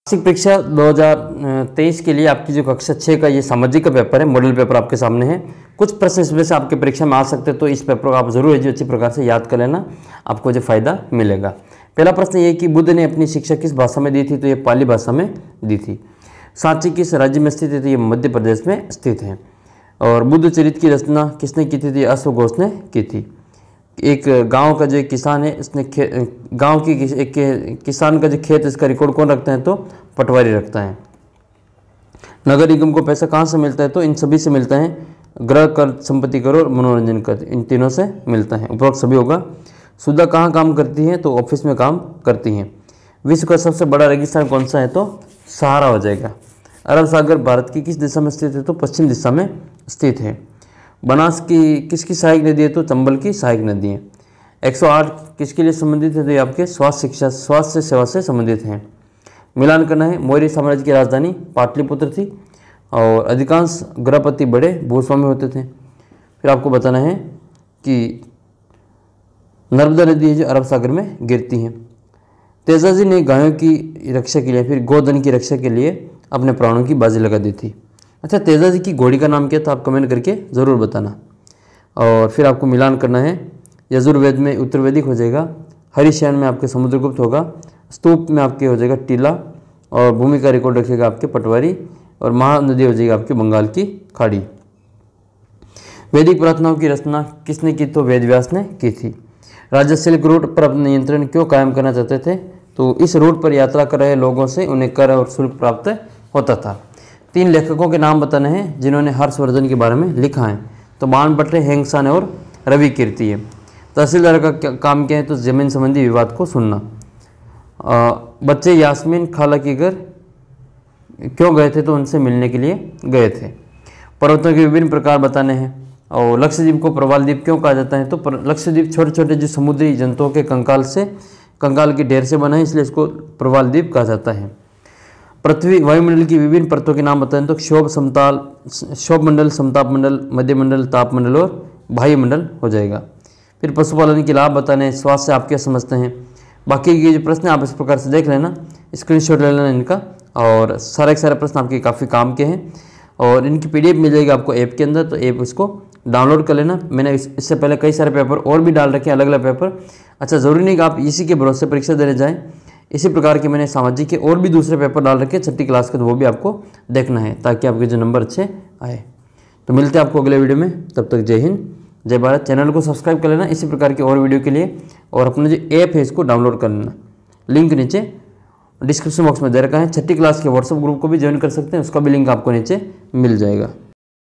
वार्षिक परीक्षा 2023 के लिए आपकी जो कक्षा 6 का ये सामाजिक का पेपर है, मॉडल पेपर आपके सामने है। कुछ प्रश्न इसमें से आपके परीक्षा में आ सकते हैं, तो इस पेपर को आप जरूर जो अच्छी प्रकार से याद कर लेना, आपको जो फायदा मिलेगा। पहला प्रश्न ये कि बुद्ध ने अपनी शिक्षा किस भाषा में दी थी, तो ये पाली भाषा में दी थी। सांची किस राज्य में स्थित है, तो ये मध्य प्रदेश में स्थित है। और बुद्ध चरित्र की रचना किसने की थी, तो ये अश्वघोष ने की थी। एक गांव का जो एक किसान है, इसने गांव की एक किसान का जो खेत, इसका रिकॉर्ड कौन रखता है, तो पटवारी रखता है। नगर निगम को पैसा कहाँ से मिलता है, तो इन सभी से मिलता है, गृह कर, संपत्ति कर और मनोरंजन कर, इन तीनों से मिलता है। उपरोक्त सभी होगा। सुधा कहाँ काम करती है, तो ऑफिस में काम करती हैं। विश्व का सबसे बड़ा रेगिस्तान कौन सा है, तो सहारा हो जाएगा। अरब सागर भारत की किस दिशा में स्थित है, तो पश्चिम दिशा में स्थित है। बनास की किसकी सहायक नदी है, तो चंबल की सहायक नदी है। 108 किसके लिए संबंधित है, तो ये आपके स्वास्थ्य शिक्षा, स्वास्थ्य सेवा से संबंधित हैं। मिलान करना है, मौर्य साम्राज्य की राजधानी पाटलिपुत्र थी और अधिकांश गृहपति बड़े भूस्वामी होते थे। फिर आपको बताना है कि नर्मदा नदी है जो अरब सागर में गिरती है। तेजाजी ने गायों की रक्षा के लिए, फिर गोधन की रक्षा के लिए अपने प्राणों की बाजी लगा दी थी। अच्छा, तेजाजी की घोड़ी का नाम क्या था, आप कमेंट करके ज़रूर बताना। और फिर आपको मिलान करना है, यजुर्वेद में उत्तरवेदिक हो जाएगा, हरिशयन में आपके समुद्रगुप्त होगा, स्तूप में आपके हो जाएगा टीला, और भूमि का रिकॉर्ड रखेगा आपके पटवारी, और महानदी हो जाएगी आपके बंगाल की खाड़ी। वैदिक प्रार्थनाओं की रचना किसने की, तो वेदव्यास ने की थी। राजा सिल्क रूट पर अपना नियंत्रण क्यों कायम करना चाहते थे, तो इस रूट पर यात्रा कर रहे लोगों से उन्हें कर और शुल्क प्राप्त होता था। 3 लेखकों के नाम बताने हैं जिन्होंने हर्षवर्धन के बारे में लिखा है, तो बाणभट्ट, हेंगसान और रवि कीर्ति है। तहसीलदार का काम क्या है, तो जमीन संबंधी विवाद को सुनना। बच्चे यास्मीन खाला के घर क्यों गए थे, तो उनसे मिलने के लिए गए थे। पर्वतों के विभिन्न प्रकार बताने हैं। और लक्षद्वीप को प्रवाल द्वीप क्यों कहा जाता है, तो लक्षद्वीप छोटे छोटे जो समुद्री जंतुओं के कंकाल के ढेर से बना है, इसलिए इसको प्रवाल द्वीप कहा जाता है। पृथ्वी वायुमंडल की विभिन्न परतों के नाम बताएं, तो क्षोभ मंडल, समताप मंडल, मध्य मंडल, ताप मंडल और बाह्य मंडल हो जाएगा। फिर पशुपालन के लाभ बताने, स्वास्थ्य आप क्या समझते हैं। बाकी के जो प्रश्न आप इस प्रकार से देख लेना, स्क्रीनशॉट ले लेना इनका, और सारे के सारे प्रश्न आपके काफ़ी काम के हैं और इनकी PDF मिल जाएगी आपको ऐप के अंदर, तो ऐप इसको डाउनलोड कर लेना। मैंने इससे पहले कई सारे पेपर और भी डाल रखे हैं, अलग अलग पेपर। अच्छा, ज़रूरी नहीं कि आप इसी के भरोसे परीक्षा देने जाएँ, इसी प्रकार के मैंने सामाजिक के और भी दूसरे पेपर डाल रखे हैं 6ठी क्लास के, तो वो भी आपको देखना है ताकि आपके जो नंबर अच्छे आए। तो मिलते हैं आपको अगले वीडियो में, तब तक जय हिंद जय भारत। चैनल को सब्सक्राइब कर लेना इसी प्रकार के और वीडियो के लिए, और अपना जो ऐप है इसको डाउनलोड कर लेना। लिंक नीचे डिस्क्रिप्शन बॉक्स में दे रखा है। 6ठी क्लास के व्हाट्सएप ग्रुप को भी ज्वाइन कर सकते हैं, उसका भी लिंक आपको नीचे मिल जाएगा।